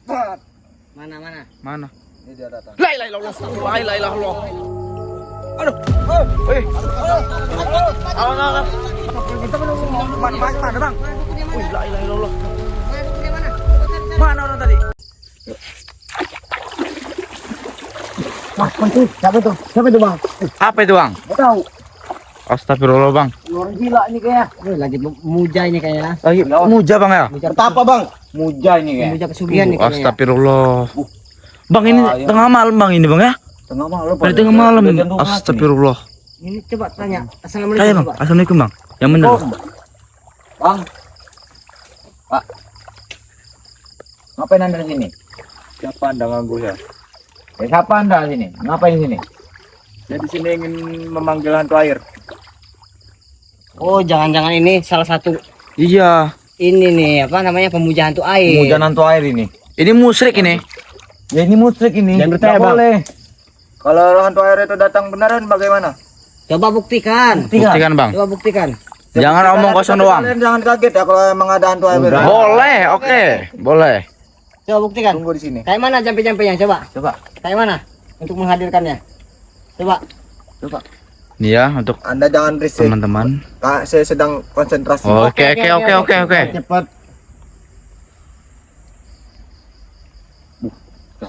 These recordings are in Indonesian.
Mana mana? Mana? Ini dia datang. La ilaha illallah. La ilaha illallah. Aduh. Wih. Alah. Mana, Bang? Wih, la ilaha illallah. Mana orang tadi? Wah, penting. Siapa itu? Siapa itu, Bang? Apa itu, Bang? Enggak tahu. Astagfirullah, Bang. Orang gila ini kayaknya. Lagi muja ini kayaknya. Lagi muja, Bang ya? Apa, Bang? Muja ini ya. Muja pesugihan nih kayaknya. Astagfirullah. Bang, ini tengah malam, Bang, ini, Bang ya? Tengah malam. Dari tengah malam ini. Astagfirullah. Ini coba tanya. Tanya, Assalamualaikum, Bang. Pak. Assalamualaikum, Bang. Yang benar. Bang. Pak. Ngapain Anda di sini? Siapa Anda ganggu ya? Siapa Anda di sini? Ngapain di sini? Saya di sini ingin memanggil hantu air. Oh, jangan-jangan ini salah satu Iya. ini nih, apa namanya, pemuja hantu air. Muja hantu air ini. Ini musyrik ini. Ya ini musyrik ini. Jangan percaya, Nggak Bang. boleh. Kalau hantu air itu datang beneran bagaimana? Coba buktikan. Buktikan, Bang. Coba buktikan. Jangan omong kosong doang. Kalian jangan kaget ya kalau emang ada hantu air. Boleh, oke. Boleh. Coba buktikan. Tunggu di sini. Kayak mana jampe-jampenya? Coba. Coba. Kayak mana untuk menghadirkannya? Coba. Coba. Nih ya untuk Anda jangan risik. teman-teman. Kak, saya sedang konsentrasi. Oke. Cepat.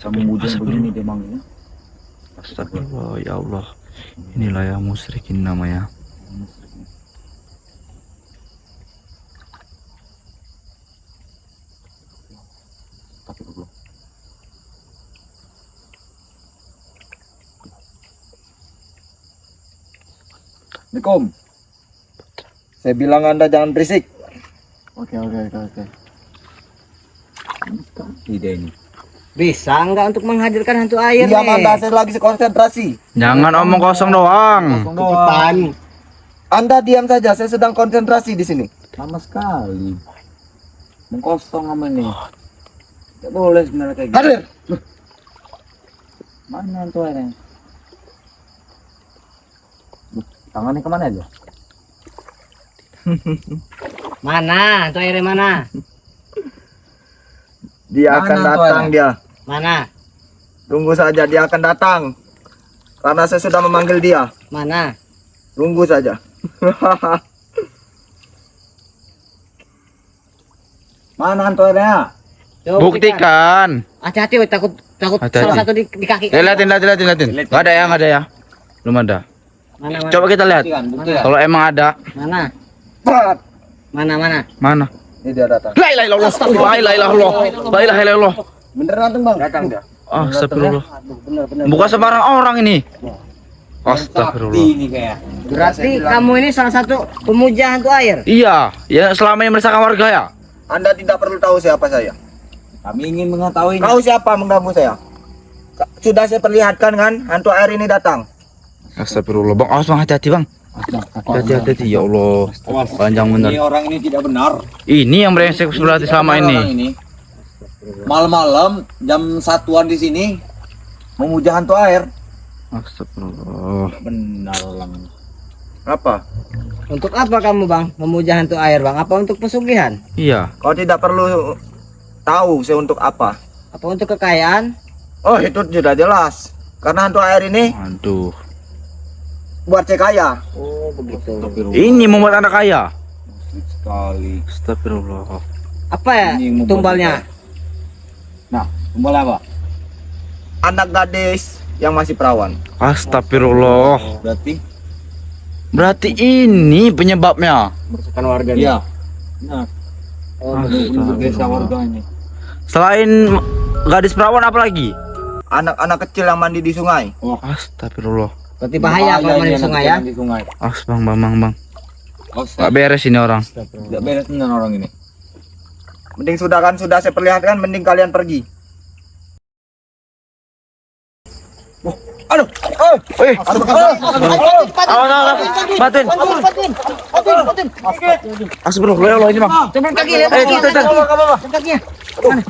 Sama muja begini dia manggilnya. Astagfirullah, ya Allah. Inilah yang musyrikin namanya. Assalamualaikum. Saya bilang Anda jangan berisik. Oke. Ide ini. Bisa nggak untuk menghadirkan hantu air Diam nih? Anda, saya lagi konsentrasi. Jangan omong kosong doang. Cepetan. Anda diam saja, saya sedang konsentrasi di sini. Lama sekali. Mengkosong sama ini. Tidak boleh sebenarnya kayak gitu. Hadir. Mana hantu airnya? Tangannya kemana aja? Mana? Hantu airnya mana? Dia Mana akan hantu datang airnya? dia. Mana? Tunggu saja, dia akan datang. Karena saya sudah memanggil dia. Mana? Tunggu saja. Mana hantu airnya? Coba Buktikan. Hati-hati, woy, takut Hati-hati. salah satu di kaki. Lihatin. Enggak ada ya. Belum ada. Mana? Coba kita lihat. Buktikan. Kalau emang ada, Mana? Cepat. Mana? mana? Ini dia datang. La ilaha illallah. La ilaha illallah. La ilaha illallah. Beneran datang, Bang? Datang dia. Astagfirullah. Bener. Bukan sembarang orang ini. Astagfirullah. Ini kayak. Berarti kamu ini salah satu pemuja hantu air. Iya, ya selama ini meresahkan warga ya. Anda tidak perlu tahu siapa saya. Kami ingin mengetahui. Kau siapa mengganggu saya? Sudah saya perlihatkan kan, hantu air ini datang. Astagfirullah, Bang. Awas, Bang, hati-hati, Bang. Hati-hati, ya Allah. Panjang bener. Ini orang ini tidak benar. Ini yang brengsek berarti selama Orang ini. Malam-malam jam satuan di sini memuja hantu air. Astagfirullah. Benar orang. Apa? Untuk apa kamu, Bang, memuja hantu air, Bang? Apa untuk pesugihan? Iya. Kau tidak perlu tahu saya untuk apa. Apa untuk kekayaan? Oh, itu sudah jelas. Karena hantu air ini Aduh. buat saya kaya. Oh, begitu. Ini membuat Anda kaya. Sekali. Astagfirullah. Apa ya Ini yang membuat tumbalnya? Nah, tumbal apa? Anak gadis yang masih perawan. Astagfirullah. Berarti Ini penyebabnya. Merusakan warga nih. iya. Nah, Astagfirullah. desa warga ini. Selain gadis perawan apa lagi? Anak-anak kecil yang mandi di sungai. Astagfirullah. Berarti bahaya kalau main di sungai ya. Di sungai. Bang. Gak beres ini orang. Tidak beres dengan orang ini. Mending sudah saya perlihatkan, mending kalian pergi. Aduh. Awas. Bantuin. Astagfirullah, ya Allah ini, Bang. Turun kaki, lihat Eh, kaki. tuh. Kakinya. Mana?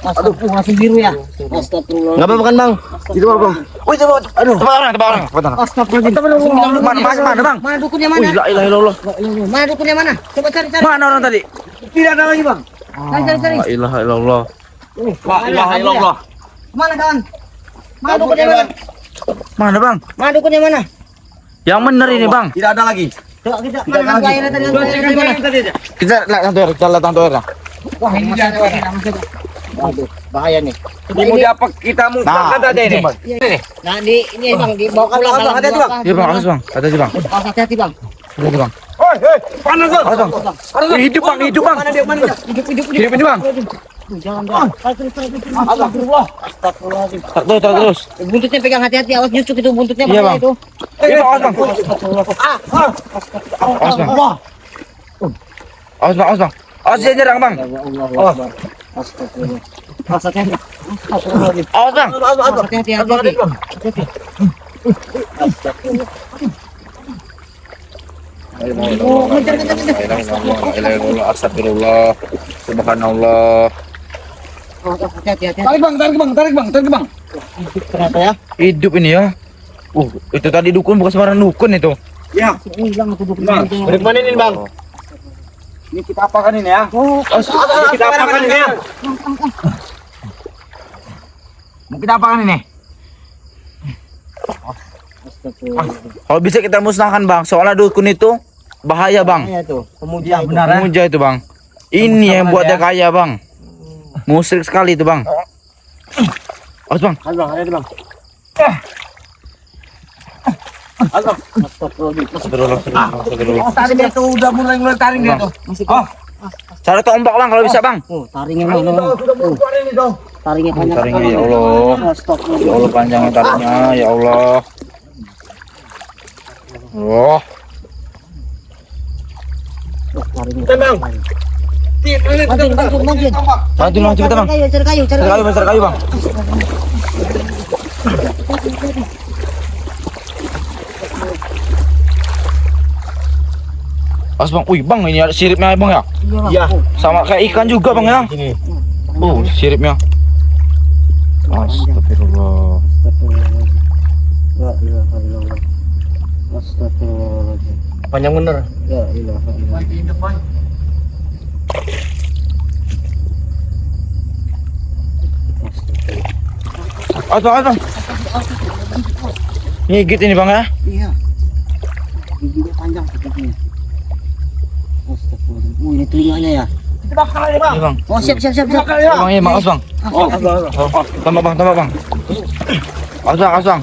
Aduh, langsung biru ya. Astagfirullah. Enggak apa-apa kan, Bang? Itu apa, Bang? Wih, coba. Aduh. Tempat orang. Astagfirullah. Mana, Bang? Mana dukunnya Wih, mana? la ilaha illallah. Mana dukunnya mana? Coba cari. Mana orang tadi? Tidak ada lagi, Bang. Cari. La ilaha illallah. La ilaha illallah. Mana kawan? Mana dukunnya mana? Mana bang? Mana dukunnya mana? Yang bener ini bang. Tidak ada lagi. Coba kita mana hantu airnya tadi? Hantu airnya di mana? Kita lihat hantu air, kita lihat hantu air. Wah ini dia hantu airnya. Waduh, bahaya nih. Ini mau diapa kita mau ada ini. Nah ini bang dibawa ke belakang. Hati-hati, Bang. Iya bang, harus bang. Hati-hati bang. Hati-hati bang. Hati-hati bang. Oi, panas kok. Harus bang. Hidup bang, hidup bang. Mana dia? Mana dia? Hidup ini bang. Jangan bang. Astagfirullah. Astagfirullahaladzim. Terus. Buntutnya pegang hati-hati, awas nyucuk itu buntutnya Iya, bahaya Bang. itu. Iya bang, awas bang. Awas bang. Awas bang, awas bang. Awas dia nyerang bang. Astagfirullah. Hati-hati. Astagfirullahaladzim. Awas bang. Hati-hati. Hati-hati. Astagfirullah. Subhanallah. Hati-hati. Tarik bang. Ternyata ya. Hidup ini ya. Itu tadi dukun bukan sembarang dukun itu. Ya. Hilang itu dukun. Dari mana ini, Bang? Ini kita apakan ini ya? Ini kita apakan ini ya? Mau kita apakan ini? Astagfirullah. Kalau bisa kita musnahkan bang, soalnya dukun itu bahaya bang. Bahaya tuh. Pemuja itu. Pemuja itu bang. Ini yang buatnya kaya bang. Musyrik sekali itu bang. Awas bang. Hati-hati bang. Astagfirullah. Tadi dia tuh udah mulai tarik dia tuh. Cara tombak bang kalau bisa bang. Oh, taringnya mana? Sudah mau keluar ini tuh. Taringnya panjang. Taringnya ya Allah. Astagfirullah. Ya Allah panjang taringnya ya Allah. Wah. Taringnya. Bang. Bantuin. Bantu bang cepet bang. Cari kayu. Cari kayu bang. Awas bang, wih bang ini ada siripnya bang ya. Iya. Sama kayak ikan juga bang ya. Siripnya. Astagfirullah. La ilaha illallah. Astagfirullahaladzim. Panjang bener. La ilaha illallah. Awas bang. Ngigit ini bang ya. Iya. Giginya panjang giginya. Astagfirullah. Ini telinganya ya. Kita bakar aja, Bang. Ini bang. Oh siap. Bakar ya. Bang, iya bang, awas bang. Oh, Tambah bang. Awas bang.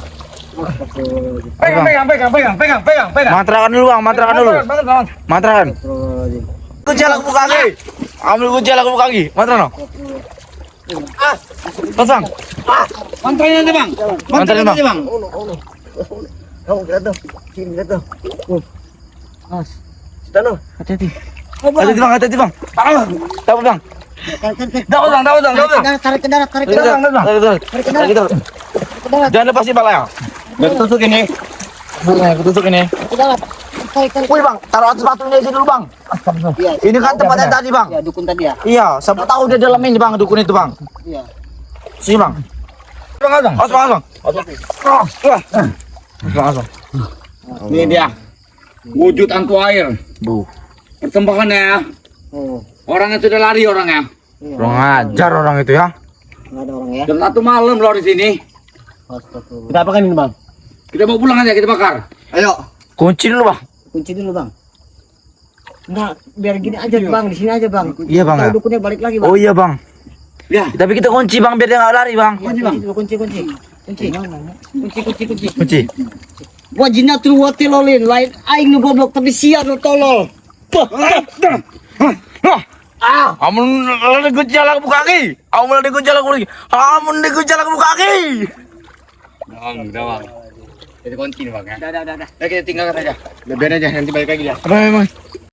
Pegang. Mantrakan dulu bang, mantrakan dulu. Mantrakan. Astagfirullahaladzim. Kunci aku buka kaki. Ambil kunci aku buka kaki. Mantra no. Pasang. Mantrain aja, Bang. Mantrain bang. Kamu lihat tuh. Sini lihat tuh. Mas. Sudah no. Hati-hati. Hati-hati bang. Dapat bang. Dapat, Bang. Tarik ke darat. Tarik ke darat. Jangan lepas di balai. Tusuk ini. Ketusuk ini. Ke darat. Tarik. Wih bang, taruh atas batunya aja dulu bang. Iya. Ini kan tempatnya tadi bang. Ya dukun tadi ya. Iya, siapa tahu dia dalam ini bang, dukun itu bang. Iya. Sini bang. Bang. Awas bang. Awas bang. Ini dia. Wujud hantu air. Bu. Persembahannya ya. Oh. Orangnya sudah lari orangnya. Iya. Kurang ajar orang itu ya. Nggak ada orang ya. Jam 1 malam loh di sini. Astagfirullah. Kita apakan ini, Bang? Kita mau pulang aja, kita bakar. Ayo. Kunci dulu bang. Kunci dulu bang. Enggak, biar gini aja bang, di sini aja bang. Iya, Bang, Tahu ya? dukunnya balik lagi bang. Oh iya bang. Ya. Tapi kita kunci bang biar dia nggak lari bang. Kunci bang. Kunci. Kunci. Wajinatul watilolin, lain aing nu goblok tapi siap nu tolol. Amun lari kunci ala buka kaki. Amun lari kunci ala buka kaki. Amun lari kunci ala buka kaki. Udah, Bang. Kita kunci nih, Bang ya. Udah. Ayo kita tinggalkan aja. Biar aja nanti balik lagi dia. Apa emang?